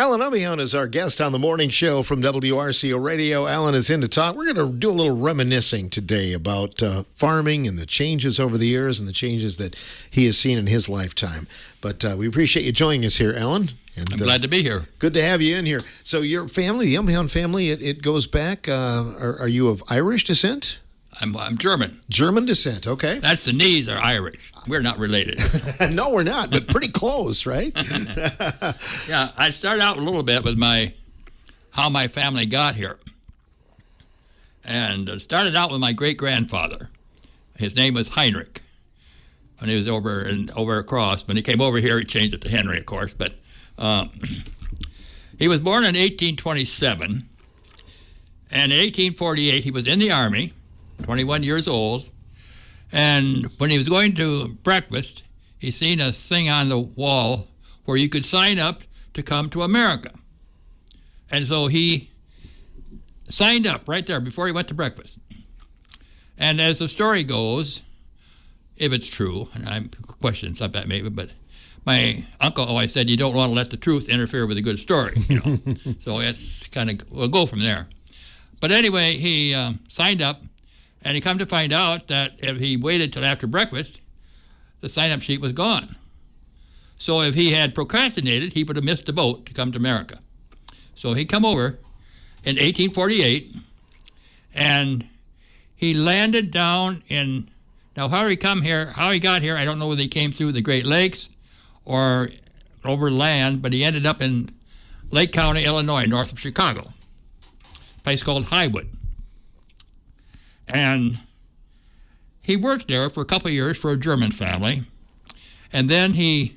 Allen Unbehaun is our guest on the morning show from WRCO Radio. Allen is in to talk. We're going to do a little reminiscing today about farming and the changes over the years and the changes that he has seen in his lifetime. But we appreciate you joining us here, Allen. And, I'm glad to be here. Good to have you in here. So your family, the Unbehaun family, it goes back. Are you of Irish descent? I'm German. German descent, okay. That's the knees are Irish. We're not related. No, we're not, but pretty close, right? Yeah, I start out a little bit with how my family got here. And it started out with my great-grandfather. His name was Heinrich. When he was over across. When he came over here, he changed it to Henry, of course. But he was born in 1827. And in 1848, he was in the Army, 21 years old. And when he was going to breakfast, he seen a thing on the wall where you could sign up to come to America. And so he signed up right there before he went to breakfast. And as the story goes, if it's true, and I'm questioning some of that maybe, but my uncle always said you don't want to let the truth interfere with a good story. So it's kind of, we'll go from there. But anyway, he signed up. And he come to find out that if he waited till after breakfast, the sign-up sheet was gone. So if he had procrastinated, he would have missed the boat to come to America. So he come over in 1848, and he landed down in, now how he got here, I don't know whether he came through the Great Lakes or over land, but he ended up in Lake County, Illinois, north of Chicago, a place called Highwood. And he worked there for a couple of years for a German family. And then he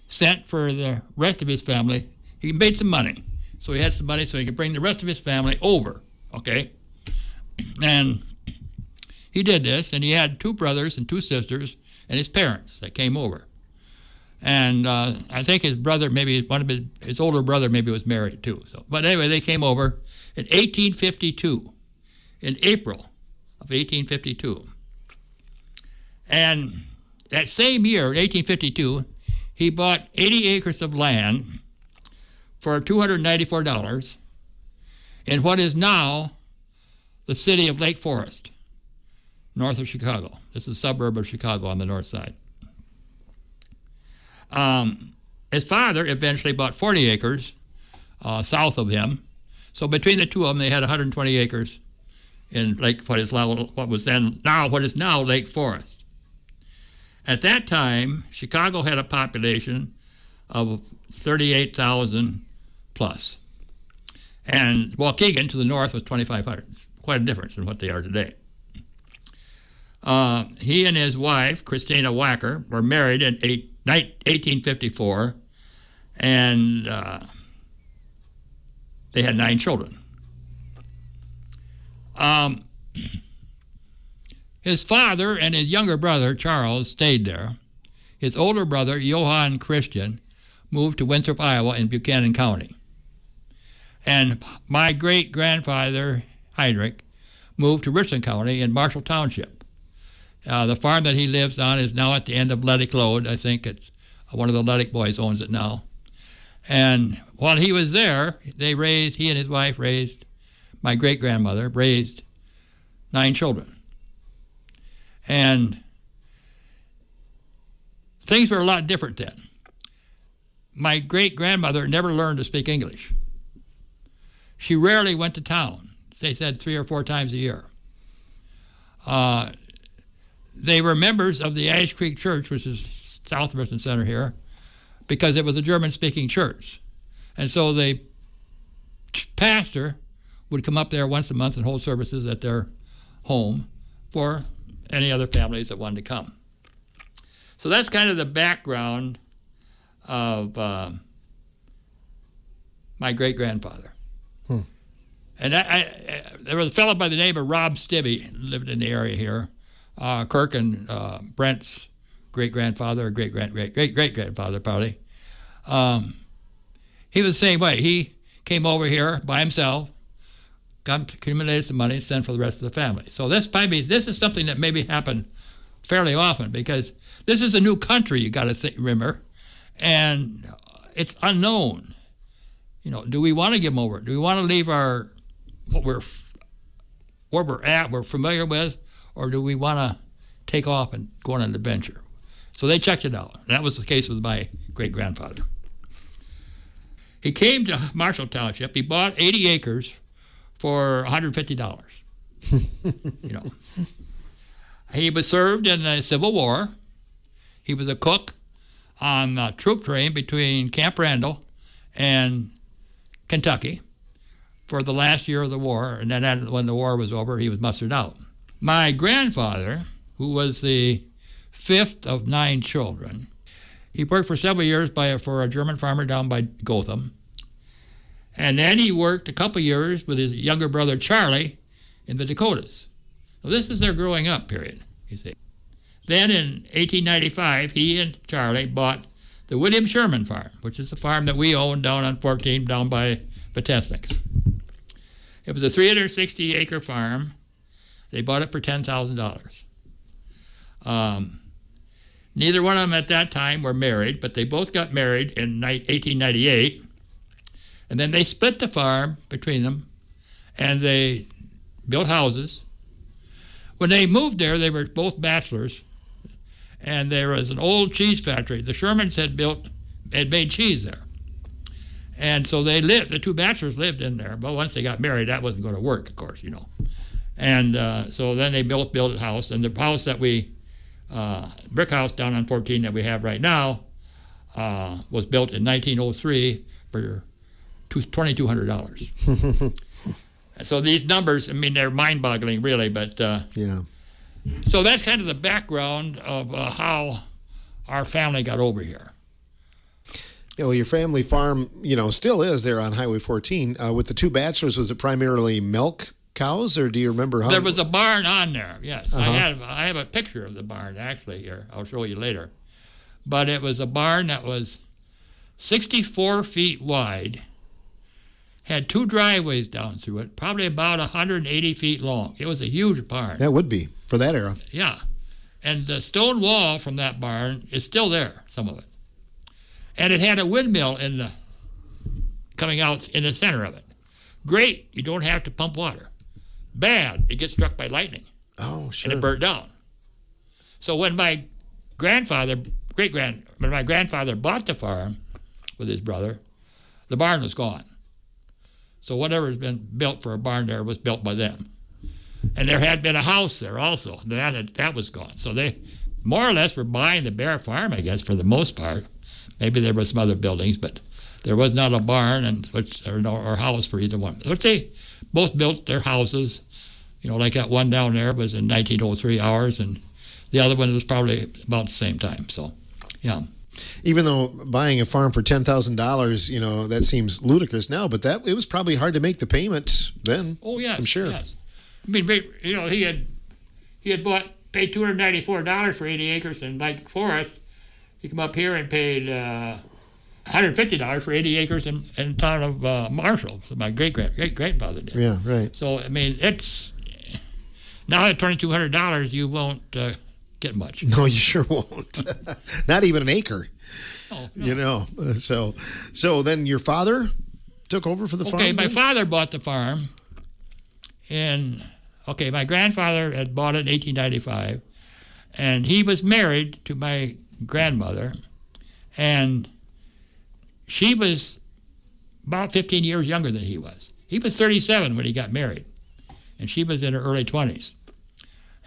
sent for the rest of his family. He made some money. So he had some money so he could bring the rest of his family over, okay? And he did this, and he had 2 brothers and 2 sisters and his parents that came over. And I think his brother, maybe one of his older brother maybe was married too. So, but anyway, they came over in 1852, in April of 1852. And that same year, 1852, he bought 80 acres of land for $294 in what is now the city of Lake Forest, north of Chicago. This is a suburb of Chicago on the north side. His father eventually bought 40 acres south of him. So between the two of them, they had 120 acres in what is now Lake Forest. At that time, Chicago had a population of 38,000 plus. And Waukegan to the north was 2,500. Quite a difference in what they are today. He and his wife, Christina Wacker, were married in 1854, and they had 9 children. His father and his younger brother, Charles, stayed there. His older brother, Johann Christian, moved to Winthrop, Iowa in Buchanan County. And my great-grandfather, Heinrich, moved to Richland County in Marshall Township. The farm that he lives on is now at the end of Lettick Lode. I think it's one of the Lettick boys owns it now. And while he was there, he and his wife raised, my great-grandmother raised 9 children. And things were a lot different then. My great-grandmother never learned to speak English. She rarely went to town. They said 3 or 4 times a year. They were members of the Ash Creek Church, which is south of Richland Center here, because it was a German-speaking church. And so the pastor would come up there once a month and hold services at their home for any other families that wanted to come. So that's kind of the background of my great-grandfather. And there was a fellow by the name of Rob Stibbe lived in the area here. Kirk and Brent's great-grandfather, or great-great-great-great-grandfather probably. He was the same way. He came over here by himself, accumulated some money, and sent for the rest of the family. So this is something that maybe happened fairly often, because this is a new country, you got to remember, and it's unknown. do we want to give them over? Do we want to leave where we're at, we're familiar with, or do we want to take off and go on an adventure? So they checked it out. That was the case with my great-grandfather. He came to Marshall Township. He bought 80 acres for $150. He was served in the Civil War. He was a cook on a troop train between Camp Randall and Kentucky for the last year of the war, and then when the war was over, he was mustered out. My grandfather, who was the fifth of 9 children, he worked for several years for a German farmer down by Gotham, and then he worked a couple years with his younger brother Charlie in the Dakotas. So this is their growing up period, you see. Then in 1895, he and Charlie bought the William Sherman Farm, which is the farm that we own down on 14, down by Vitesniks. It was a 360-acre farm. They bought it for $10,000. Neither one of them at that time were married, but they both got married in 1898. And then they split the farm between them, and they built houses. When they moved there, they were both bachelors, and there was an old cheese factory. The Shermans had made cheese there. And so the 2 bachelors lived in there. But once they got married, that wasn't going to work, of course, And so then they built a house, and the house that brick house down on 14 that we have right now was built in 1903 for $2,200. So these numbers, they're mind-boggling, really, but yeah. So that's kind of the background of how our family got over here. Yeah, well, your family farm, still is there on Highway 14. With the 2 bachelors, was it primarily milk cows, or do you remember how? There was a barn on there, yes. Uh-huh. I have a picture of the barn, actually, here. I'll show you later. But it was a barn that was 64 feet wide, had 2 driveways down through it, probably about 180 feet long. It was a huge barn. That would be, for that era. Yeah. And the stone wall from that barn is still there, some of it. And it had a windmill coming out in the center of it. Great, you don't have to pump water. Bad, it gets struck by lightning. Oh, sure. And it burnt down. So when my grandfather bought the farm with his brother, the barn was gone. So whatever has been built for a barn there was built by them. And there had been a house there also. That was gone. So they more or less were buying the bare farm, I guess, for the most part. Maybe there were some other buildings, but there was not a barn or house for either one. But they both built their houses. Like that one down there was in 1903 ours, and the other one was probably about the same time. So, yeah. Even though buying a farm for $10,000, that seems ludicrous now, but it was probably hard to make the payment then. Oh, yes. I'm sure. Yes. He had paid $294 for 80 acres in Lake Forest. He came up here and paid $150 for 80 acres in the town of Marshall. My great-grandfather did. Yeah, right. So, it's now at $2,200, you won't get much. No, you sure won't. Not even an acre. Oh, no. So then your father took over for the farm? Okay, my father bought the farm. My grandfather had bought it in 1895, and he was married to my grandmother, and she was about 15 years younger than he was. He was 37 when he got married, and she was in her early 20s.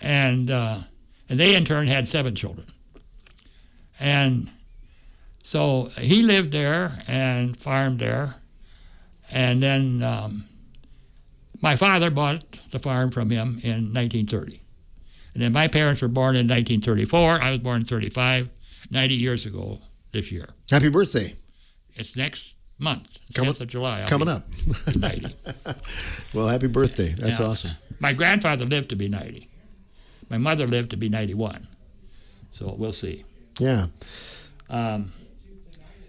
And they, in turn, had 7 children. And so he lived there and farmed there. And then my father bought the farm from him in 1930. And then my parents were born in 1934. I was born in 35, 90 years ago this year. Happy birthday. It's next month, 10th of July. Coming up. 90. Well, happy birthday. That's awesome. My grandfather lived to be 90. My mother lived to be 91. So we'll see. Yeah.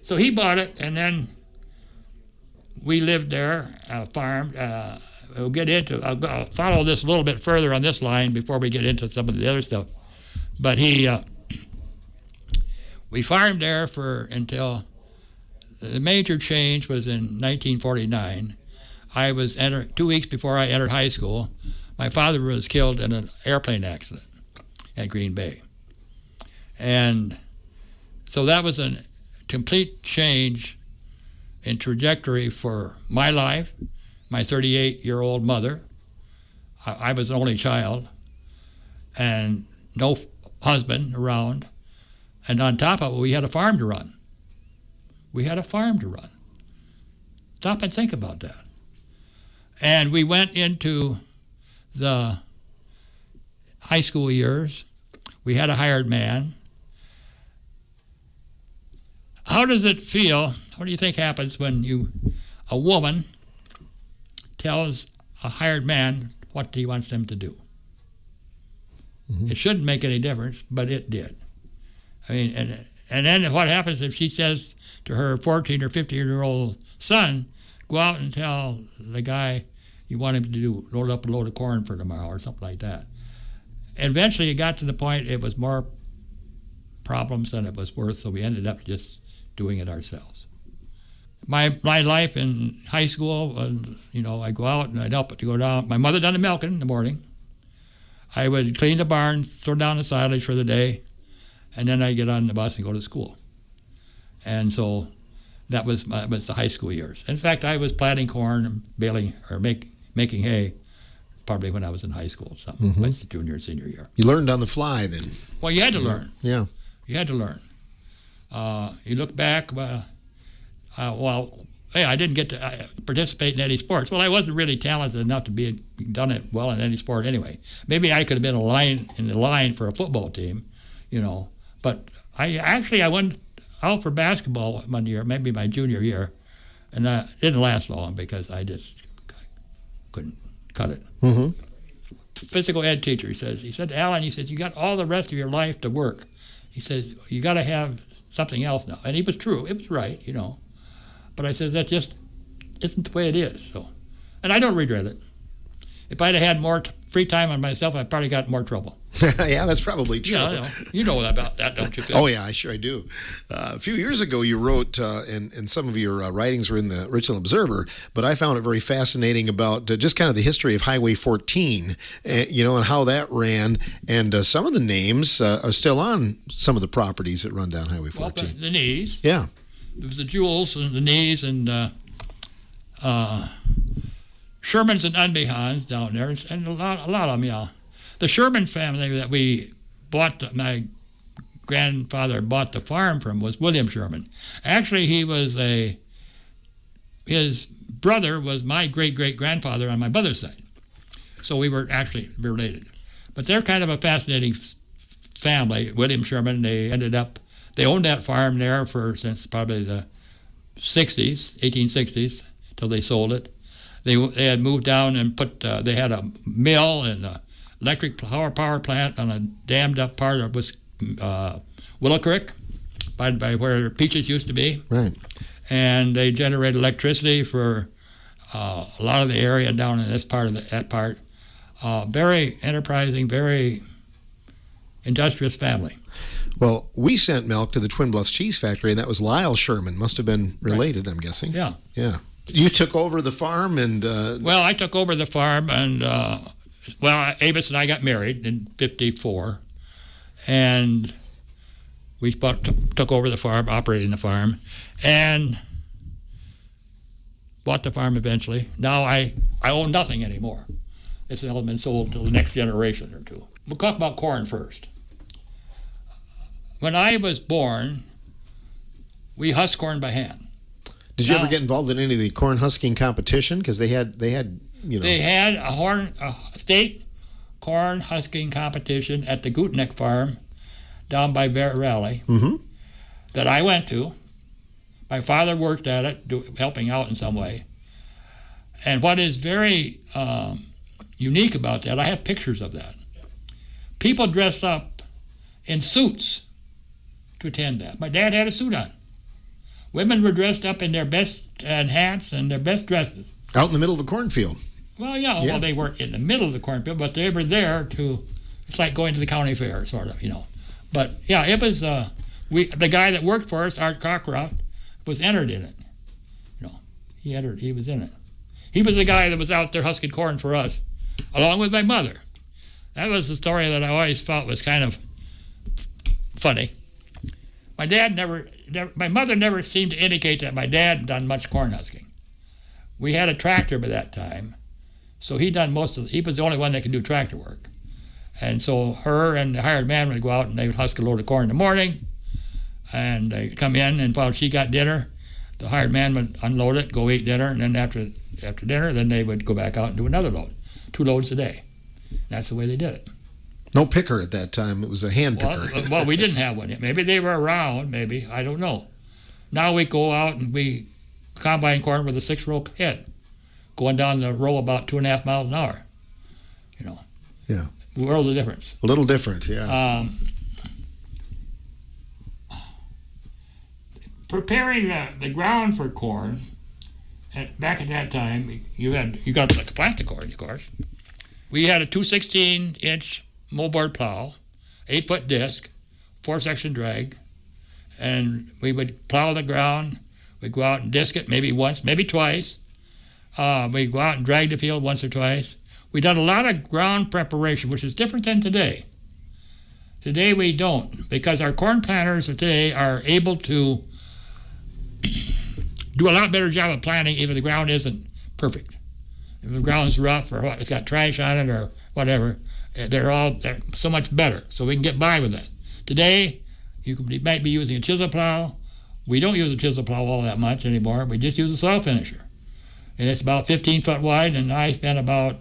So he bought it, and then we lived there, farmed. I'll follow this a little bit further on this line before we get into some of the other stuff. But we farmed there until the major change was in 1949. I was 2 weeks before I entered high school. My father was killed in an airplane accident at Green Bay. And so that was a complete change in trajectory for my life, my 38-year-old mother. I was an only child, and no husband around. And on top of it, we had a farm to run. Stop and think about that. And we went into the high school years. We had a hired man. How does it feel? What do you think happens when a woman tells a hired man what he wants them to do? Mm-hmm. It shouldn't make any difference, but it did. I mean, and then what happens if she says to her 14 or 15-year-old son, go out and tell the guy you want him to load up a load of corn for tomorrow or something like that. And eventually it got to the point it was more problems than it was worth, so we ended up just doing it ourselves. My life in high school, I'd go out and I'd help it to go down. My mother done the milking in the morning. I would clean the barn, throw down the silage for the day, and then I'd get on the bus and go to school. And so that was the high school years. In fact, I was planting corn and baling or making hay probably when I was in high school, something like the junior, senior year. You learned on the fly then. Well, you had to learn. Yeah. You had to learn. You look back, I didn't get to participate in any sports. Well, I wasn't really talented enough to be done it well in any sport anyway. Maybe I could have been in the line for a football team, But I went out for basketball one year, maybe my junior year, and it didn't last long because I just couldn't cut it. Mm-hmm. Physical ed teacher, he said, Allen, you got all the rest of your life to work. He says, you got to have something else now. And he was true. It was right, But I said, that just isn't the way it is. So, and I don't regret it. If I'd have had more free time on myself, I'd probably got more trouble. Yeah, that's probably true. Yeah, you know about that, don't you, Phil? Oh, yeah, I do. A few years ago, you wrote, and some of your writings were in the Richland Observer, but I found it very fascinating about just kind of the history of Highway 14, and how that ran. And some of the names are still on some of the properties that run down Highway 14. Well, the knees. Yeah. There was the Jewels and the knees and Shermans and Unbehauns down there, and a lot of them, yeah. The Sherman family that we bought, my grandfather bought the farm from, was William Sherman. Actually, his brother was my great-great-grandfather on my mother's side. So we were actually related. But they're kind of a fascinating family, William Sherman. They owned that farm there since probably the 1860s, till they sold it. They had moved down and they had a mill and an electric power plant on a dammed up part of Willow Creek, by where Peaches used to be. Right. And they generated electricity for a lot of the area down in that part. Very enterprising, very industrious family. Well, we sent milk to the Twin Bluffs Cheese Factory, and that was Lyle Sherman. Must have been related, right. I'm guessing. Yeah. Yeah. You took over the farm and... Well, I took over the farm, and, Avis and I got married in 1954, and we took over the farm, operating the farm, and bought the farm eventually. Now I own nothing anymore. It's all been sold to the next generation or two. We'll talk about corn first. When I was born, we husked corn by hand. Did you ever get involved in any of the corn husking competition? Because they had They had a state corn husking competition at the Gutneck farm down by Bear Valley that I went to. My father worked at it, helping out in some way. And what is very unique about that, I have pictures of that. People dressed up in suits to attend that. My dad had a suit on. Women were dressed up in their best hats and their best dresses. Out in the middle of a cornfield. Well, yeah. Well, they weren't in the middle of the cornfield, but they were there it's like going to the county fair, sort of, But, yeah, it was, the guy that worked for us, Art Cockcroft, was entered in it. You know, he was in it. He was the guy that was out there husking corn for us, along with my mother. That was the story that I always felt was kind of funny. My mother never seemed to indicate that my dad had done much corn husking. We had a tractor by that time, so he was the only one that could do tractor work. And so her and the hired man would go out and they would husk a load of corn in the morning, and they'd come in, and while she got dinner, the hired man would unload it, go eat dinner, and then after dinner, then they would go back out and do another load, 2 loads a day. That's the way they did it. No picker at that time. It was a hand picker. Well, we didn't have one yet. Maybe they were around, maybe. I don't know. Now we go out and we combine corn with a 6-row head, going down the row about 2.5 miles an hour. You know. Yeah. World of difference. A little different, yeah. Preparing the ground for corn, back at that time, you got like a plastic corn, of course. We had a 2/16-inch moldboard plow, 8-foot disc, 4-section drag, and we would plow the ground. We'd go out and disc it maybe once, maybe twice. We'd go out and drag the field once or twice. We done a lot of ground preparation, which is different than today. Today we don't, because our corn planters of today are able to do a lot better job of planting if the ground isn't perfect. If the ground's rough or it's got trash on it or whatever, they're so much better, so we can get by with that. Today, you might be using a chisel plow. We don't use a chisel plow all that much anymore. We just use a soil finisher. And it's about 15 foot wide, and I spent about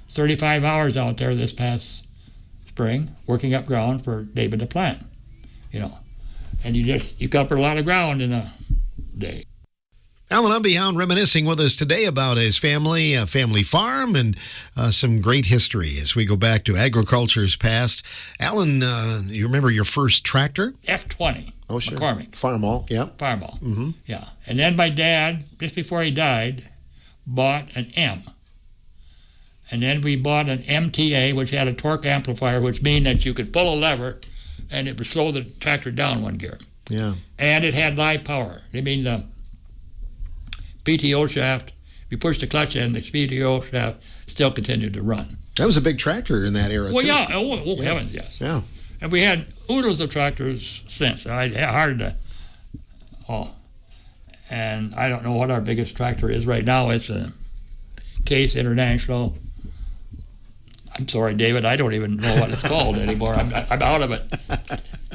35 hours out there this past spring working up ground for David to plant, you know. And you cover a lot of ground in a day. Allen Unbehaun reminiscing with us today about his family farm, and some great history as we go back to agriculture's past. Allen, you remember your first tractor? F-20. Oh, sure. McCormick. Farmall, yeah. Farmall, Mm-hmm. yeah. And then my dad, just before he died, bought an M. And then we bought an MTA, which had a torque amplifier, which means that you could pull a lever and it would slow the tractor down 1 gear. Yeah. And it had live power. I mean, the PTO shaft, if you push the clutch in, the PTO shaft still continued to run. That was a big tractor in that era, Well, too. yeah. Oh, heavens, yes. Yeah. And we had oodles of tractors since. And I don't know what our biggest tractor is right now. It's a Case International. I'm sorry, David, I don't even know what it's called anymore. I'm out of it.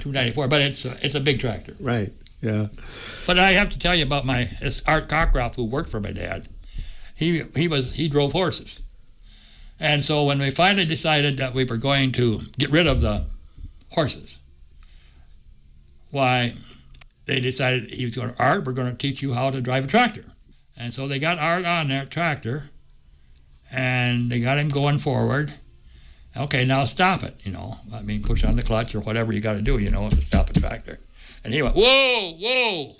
294, but it's a big tractor. Right, yeah. But I have to tell you about this Art Cockcroft, who worked for my dad. He drove horses. And so when we finally decided that we were going to get rid of the horses, why, they decided he was going to, Art, we're going to teach you how to drive a tractor. And so they got Art on that tractor, and they got him going forward. Okay, now stop it, you know. I mean, push on the clutch or whatever you got to do, you know, to stop a tractor. And he went, whoa, whoa.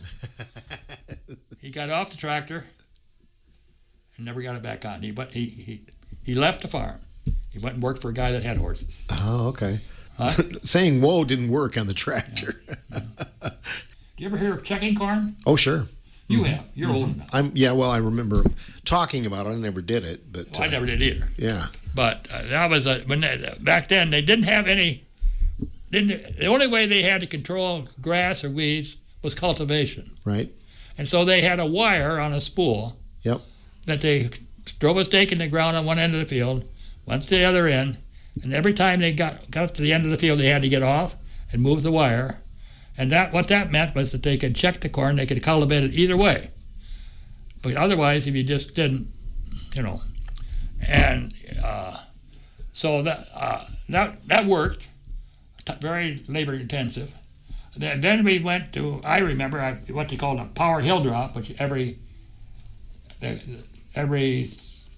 He got off the tractor and never got it back on. He left the farm. He went and worked for a guy that had horses. Oh, okay. Huh? Saying whoa didn't work on the tractor. Yeah. Do you ever hear of checking corn? Oh, sure. You have. You're old enough. I remember him talking about it. I never did it, but Well, I never did either. Yeah. But that was back then they didn't have any. The only way they had to control grass or weeds was cultivation. Right. And so they had a wire on a spool. Yep. That they drove a stake in the ground on one end of the field, went to the other end, and every time they got to the end of the field, they had to get off and move the wire. And what that meant was that they could check the corn, they could cultivate it either way. But otherwise, if you just didn't, you know, and so that worked, very labor intensive. Then we went to, I remember what they called a power hill drop, which every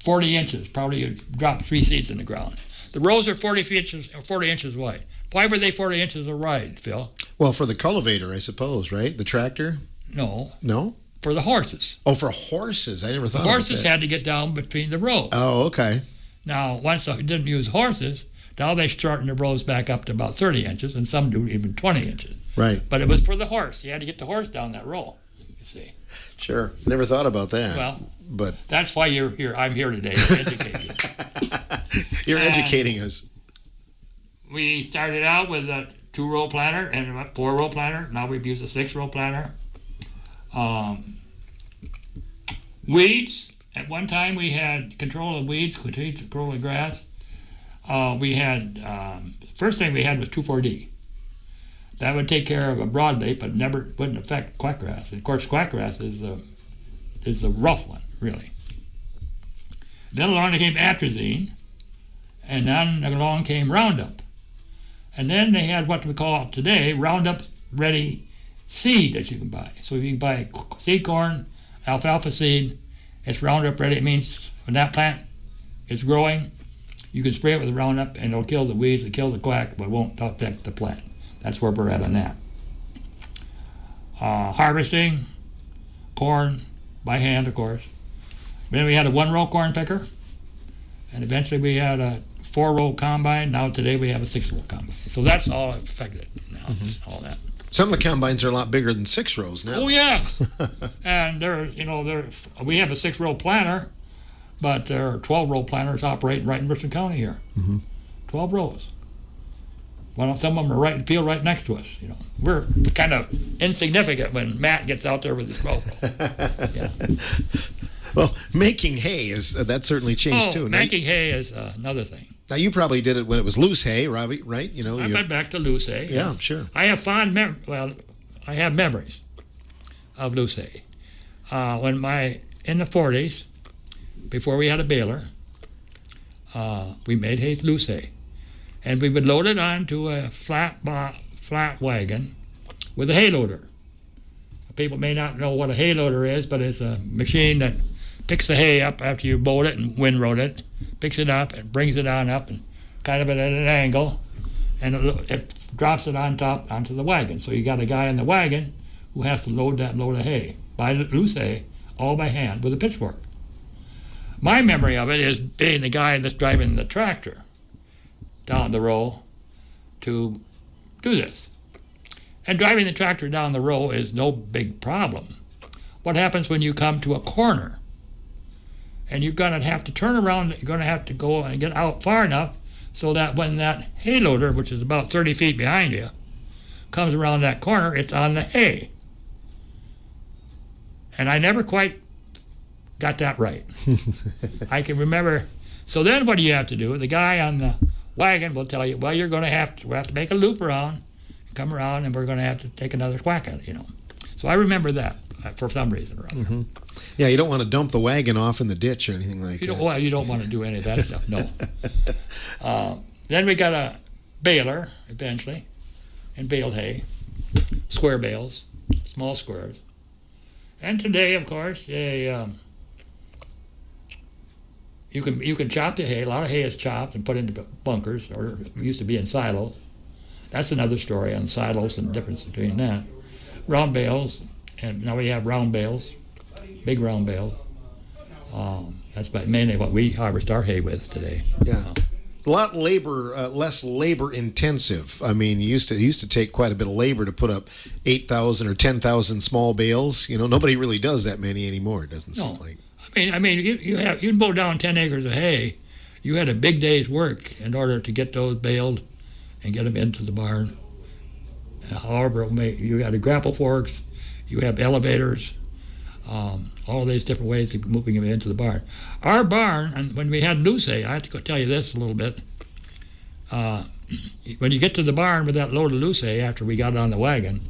40 inches, probably you drop 3 seeds in the ground. The rows are 40 inches wide. Why were they 40 inches wide, Phil? Well, for the cultivator, I suppose, right? The tractor? No. No? For the horses. Oh, for horses. I never thought the horses had to get down between the rows. Oh, okay. Now, once they didn't use horses, now they shorten the rows back up to about 30 inches, and some do even 20 inches. Right. But it was for the horse. You had to get the horse down that row. you see. Sure. Never thought about that. Well, but that's why you're here. I'm here today to educate you. You're educating us. We started out with a 2-row planter and a 4-row planter. Now we've used a 6-row planter. Weeds. At one time we had control of weeds, control of grass. We had, first thing we had was 2,4-D. That would take care of a broadleaf, but never wouldn't affect quackgrass. And of course, quackgrass is the rough one, really. Then along came atrazine, and then along came Roundup. And then they had what we call today Roundup Ready seed that you can buy. So you can buy seed corn, alfalfa seed. It's Roundup Ready. It means when that plant is growing, you can spray it with Roundup, and it'll kill the weeds, it'll kill the quack, but it won't affect the plant. That's where we're at on that. Harvesting corn by hand, of course. Then we had a 1-row corn picker, and eventually we had a 4-row combine. Now today we have a 6-row combine. So that's all affected now. All that. Some of the combines are a lot bigger than 6 rows now. Oh yes, and we have a 6-row planter, but there are 12-row planters operating right in Richland County here. 12 rows. Well, some of them are right in the field right next to us. We're kind of insignificant when Matt gets out there with his 12-row. Yeah. Well, making hay that certainly changed too. Making hay is another thing. Now you probably did it when it was loose hay, Robbie, right? I went back to loose hay. Yeah, yes. Sure. I have I have memories of loose hay. In the 40s, before we had a baler, we made hay loose hay, and we would load it onto a flat wagon with a hay loader. People may not know what a hay loader is, but it's a machine that picks the hay up after you mowed it and windrowed it, picks it up and brings it on up and kind of at an angle, and it drops it on top onto the wagon. So you got a guy in the wagon who has to load that load of hay, by loose hay, all by hand with a pitchfork. My memory of it is being the guy that's driving the tractor down the row to do this. And driving the tractor down the row is no big problem. What happens when you come to a corner and you're going to have to turn around, you're going to have to go and get out far enough so that when that hay loader, which is about 30 feet behind you, comes around that corner, it's on the hay. And I never quite got that right. I can remember. So then what do you have to do? The guy on the wagon will tell you, well, we'll have to make a loop around, come around, and we're going to have to take another whack at it, So I remember that for some reason or other. Yeah, you don't want to dump the wagon off in the ditch or anything like that. Well, you don't want to do any of that stuff, no. Then we got a baler, eventually, and baled hay, square bales, small squares. And today, of course, you can chop the hay. A lot of hay is chopped and put into bunkers, or it used to be in silos. That's another story on silos and the difference between that. Round bales, and now we have round bales, big round bales. That's mainly what we harvest our hay with today. Yeah. A lot less labor intensive. I mean, it used to take quite a bit of labor to put up 8,000 or 10,000 small bales. Nobody really does that many anymore. It doesn't seem like. I mean, you mow down 10 acres of hay. You had a big day's work in order to get those baled and get them into the barn. However, you had the grapple forks, you have elevators, all these different ways of moving them into the barn. Our barn, and when we had loose hay, I have to go tell you this a little bit. When you get to the barn with that load of loose hay after we got it on the wagon,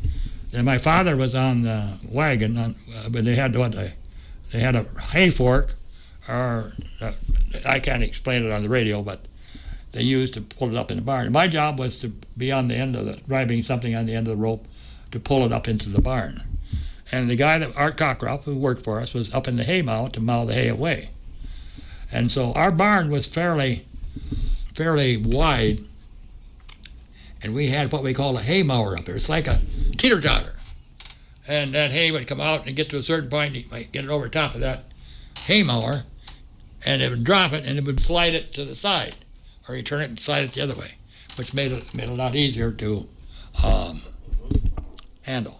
then my father was on the wagon, but they had a hay fork, or I can't explain it on the radio, but they used to pull it up in the barn. My job was to be on the end of driving something on the end of the rope to pull it up into the barn. And the guy, Art Cockruff, who worked for us, was up in the hay mow to mow the hay away. And so our barn was fairly wide, and we had what we call a hay mower up there. It's like a teeter-totter. And that hay would come out and get to a certain point, you might get it over top of that hay mower, and it would drop it, and it would slide it to the side, or you turn it and slide it the other way, which made it a lot easier to handle.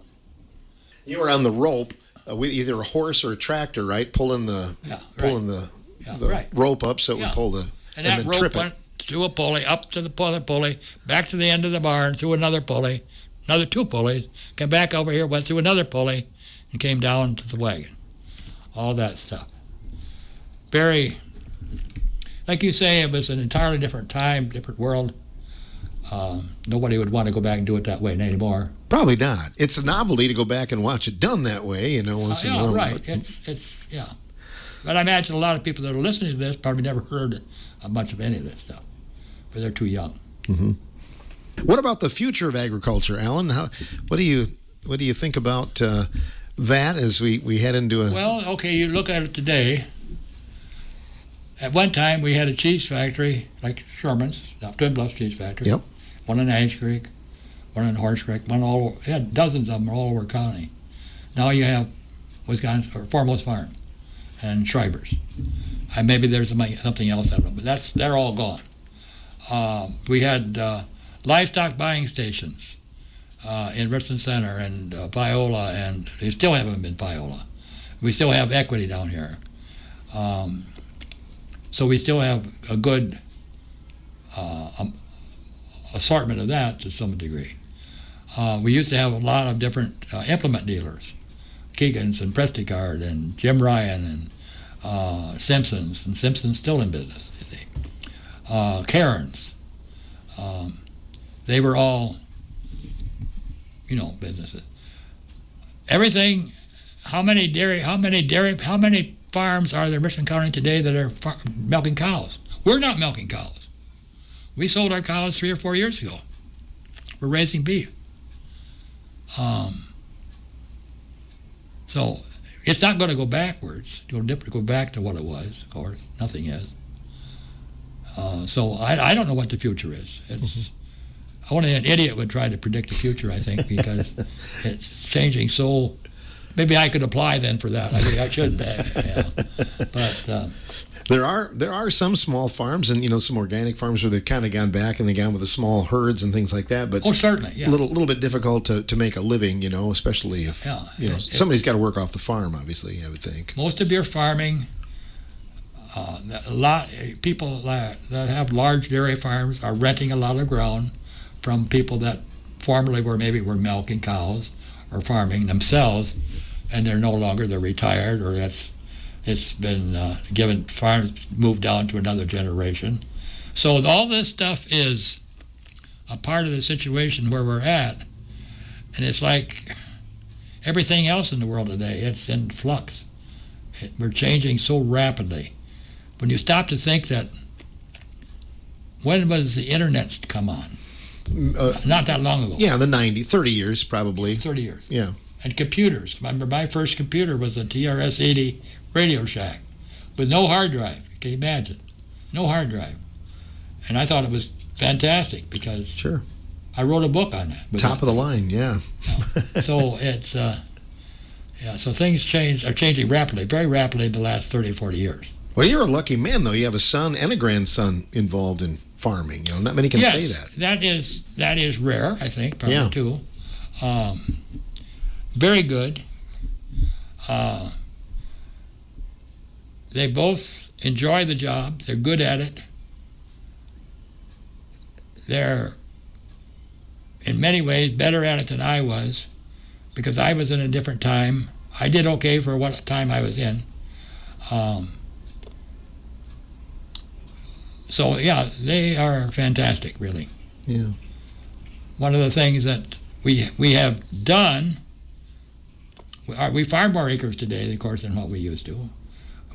You were on the rope, with either a horse or a tractor, right? Pulling the right. rope up so it would pull the and that then rope trip went through a pulley, up to the pulley, back to the end of the barn, through another pulley, another 2 pulleys, came back over here, went through another pulley, and came down to the wagon. All that stuff. Very, like you say, it was an entirely different time, different world. Nobody would want to go back and do it that way anymore. Probably not. It's a novelty to go back and watch it done that way, once in a while. Right. It's But I imagine a lot of people that are listening to this probably never heard much of any of this stuff, but they're too young. Mm-hmm. What about the future of agriculture, Alan? What do you think about that as we head into a... Well, okay, you look at it today. At one time, we had a cheese factory like Sherman's, Twin Bluffs Cheese Factory. Yep. One in Ash Creek, one in Horse Creek, one all over. We had dozens of them all over the county. Now you have Wisconsin, or Foremost Farm, and Schreiber's. And maybe there's something else out of them, but they're all gone. We had livestock buying stations in Richland Center and Viola, and they still have them in Viola. We still have equity down here. So we still have a good assortment of that to some degree. We used to have a lot of different implement dealers, Keegan's and Prestigard and Jim Ryan and Simpson's still in business, you see. Cairns. They were all, businesses. Everything. How many farms are there in Richland County today that are milking cows? We're not milking cows. We sold our cows 3 or 4 years ago. We're raising beef. So it's not going to go backwards. It'll go back to what it was, of course. Nothing is. So I don't know what the future is. It's only an idiot would try to predict the future, I think, because it's changing so. Maybe I could apply then for that. I mean, I should. But there are some small farms and some organic farms where they've kind of gone back and they've gone with the small herds and things like that. But certainly, yeah. A little bit difficult to make a living, especially if somebody's got to work off the farm. Obviously, I would think most of your farming. People that have large dairy farms are renting a lot of ground from people that formerly were milking cows or farming themselves, and they're retired, or it's been given, farms moved down to another generation. So all this stuff is a part of the situation where we're at, and it's like everything else in the world today. It's in flux. We're changing so rapidly. When you stop to think that, when was the internet come on? Not that long ago. Yeah, the 30 years probably. 30 years. Yeah. And computers. I remember my first computer was a TRS-80 Radio Shack with no hard drive. Can you imagine? No hard drive. And I thought it was fantastic because sure, I wrote a book on that. Top of the line, yeah. So it's, so things are changing rapidly, very rapidly in the last 30, 40 years. Well, you're a lucky man, though. You have a son and a grandson involved in farming. Not many can say that. That is rare, I think, probably too. Very good. They both enjoy the job. They're good at it. They're, in many ways, better at it than I was, because I was in a different time. I did okay for what time I was in. So, yeah, they are fantastic, really. Yeah. One of the things that we have done, we farm more acres today, of course, than what we used to.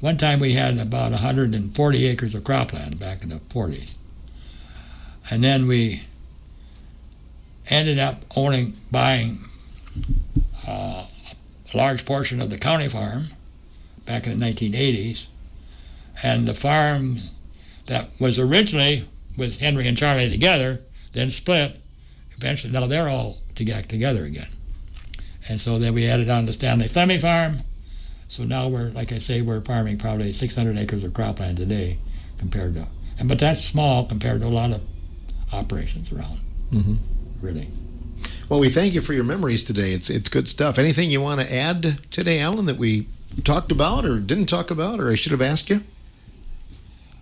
One time we had about 140 acres of cropland back in the 40s. And then we ended up buying a large portion of the county farm back in the 1980s. And the farm that was originally with Henry and Charlie together, then split. Eventually, now they're all together again. And so then we added on the Stanley Fleming farm. So now we're farming probably 600 acres of cropland today compared to, but that's small compared to a lot of operations around, really. Well, we thank you for your memories today. It's good stuff. Anything you want to add today, Alan, that we talked about or didn't talk about, or I should have asked you?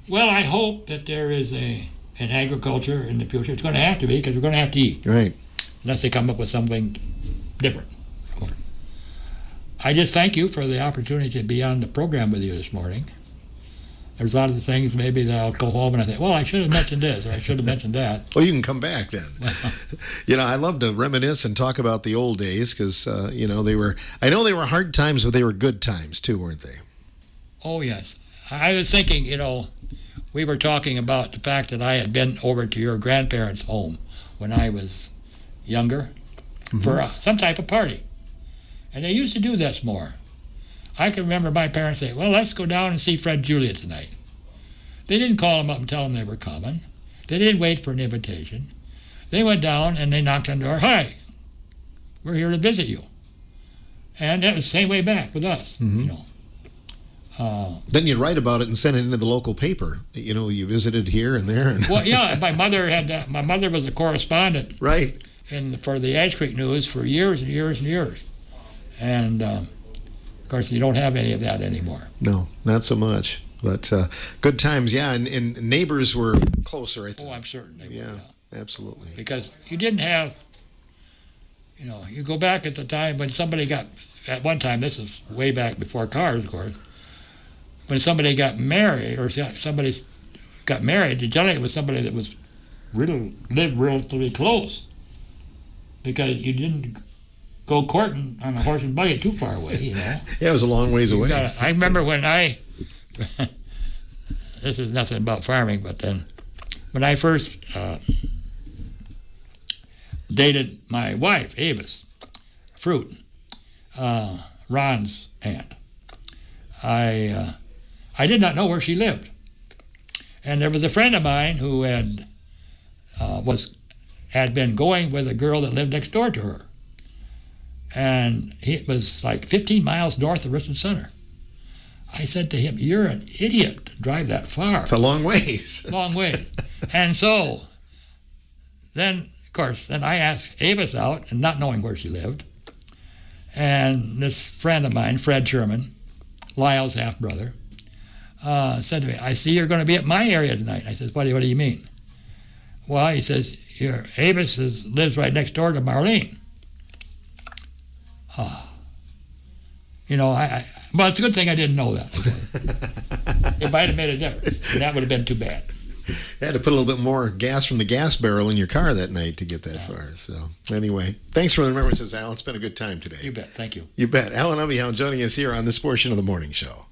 Well, I hope that there is an agriculture in the future. It's going to have to be, because we're going to have to eat. Right. Unless they come up with something different. I just thank you for the opportunity to be on the program with you this morning. There's a lot of the things maybe that I'll go home and I think, well, I should have mentioned this or I should have mentioned that. Well, you can come back then. I love to reminisce and talk about the old days because, I know they were hard times, but they were good times too, weren't they? Oh, yes. I was thinking, we were talking about the fact that I had been over to your grandparents' home when I was younger for some type of party. And they used to do this more. I can remember my parents saying, well, let's go down and see Fred Julia tonight. They didn't call them up and tell them they were coming. They didn't wait for an invitation. They went down and they knocked on the door. Hi, we're here to visit you. And that was the same way back with us, Then you'd write about it and send it into the local paper. You visited here and there. Well, yeah, my mother had that. My mother was a correspondent. Right. For the Ash Creek News for years and years and years. And, of course, you don't have any of that anymore. No, not so much. But good times, yeah. And neighbors were closer, I think. Oh, I'm certain they were. Yeah, absolutely. Because you didn't have, you go back at the time when somebody got, at one time, this is way back before cars, of course, when somebody got married, generally it was somebody that was lived relatively close. Because you didn't go courting on a horse and buggy too far away, Yeah, it was a long ways away. I remember when this is nothing about farming, but then when I first dated my wife, Avis Fruit, Ron's aunt, I did not know where she lived. And there was a friend of mine who had been going with a girl that lived next door to her. And it was like 15 miles north of Richmond Center. I said to him, you're an idiot to drive that far. It's a long ways. Long ways. And so then, of course, I asked Avis out, and not knowing where she lived. And this friend of mine, Fred Sherman, Lyle's half-brother, said to me, I see you're going to be at my area tonight. I said, what do you mean? Well, he says, Avis lives right next door to Marlene. Well, it's a good thing I didn't know that. It might have made a difference, and that would have been too bad. You had to put a little bit more gas from the gas barrel in your car that night to get that far. So, anyway, thanks for the remembrances, Alan. It's been a good time today. You bet. Thank you. You bet. Allen Unbehaun joining us here on this portion of the morning show.